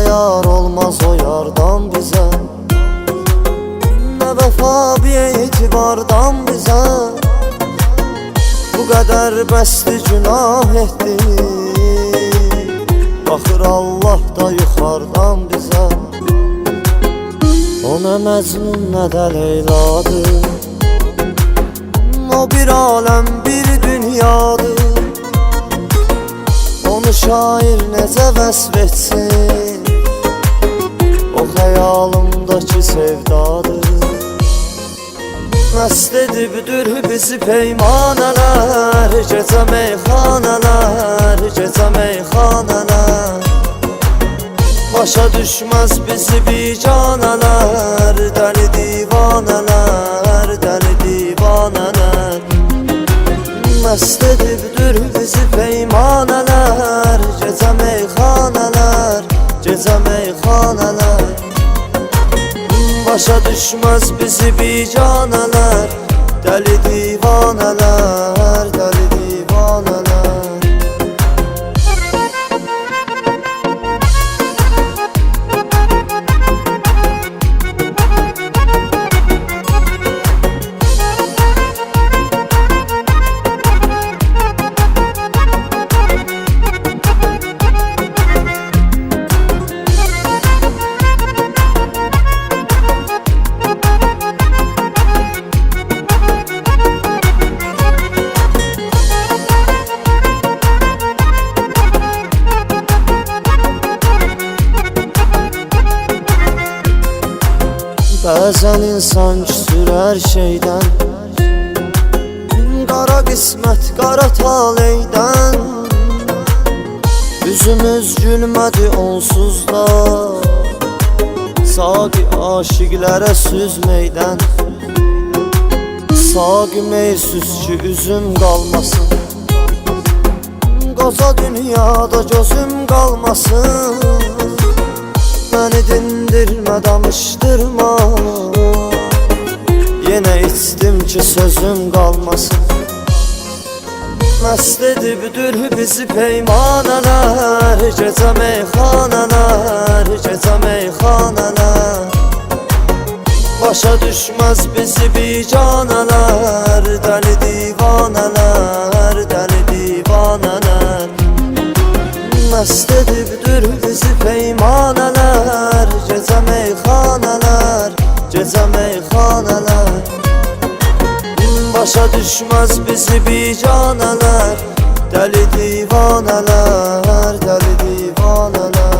yar olmaz o yardan bize, ne vefa bir etibardan bize. Bu kadar bəsdi günah etdi, baxır Allah da yuxardan bizə. O nə Məcnun nə də Leyladır, o bir aləm bir dünyadır. Onu şair necə vəsf etsin, o xəyalımdakı sevdadır. Məst edibdir bizi peymanələr, gecə meyxanələr, gecə meyxanələr. Başa düşməz bizi bicanələr, dəli divanələr, dəli divanələr. Məst edibdir bizi peymanələr, gecə meyxanələr, gecə meyxanələr. Başa düşməz bizi bicanələr, dəli divanələr, dəli divanələr. Bəzən insan küsür hər şeydən, qara qismət, qara taleydən. Üzümüz gülmədi onsuz da, saqi aşiqlərə süzməkdən. Saqi meysüz ki üzüm qalmasın, qoca dünyada gözüm qalmasın. Məni dindirmə, danışdırma, yenə içdim ki sözüm qalmasın. Məst edibdir bizi peymanələr, gecə meyxanələr, gecə meyxanələr. Başa düşməz bizi bicanələr, dəli divanələr, dəli divanələr. Məst edibdir bizi peymanələr, gecə meyxanələr, gecə meyxanələr. Başa düşməz bizi bicanələr, dəli divanələr, dəli divanələr.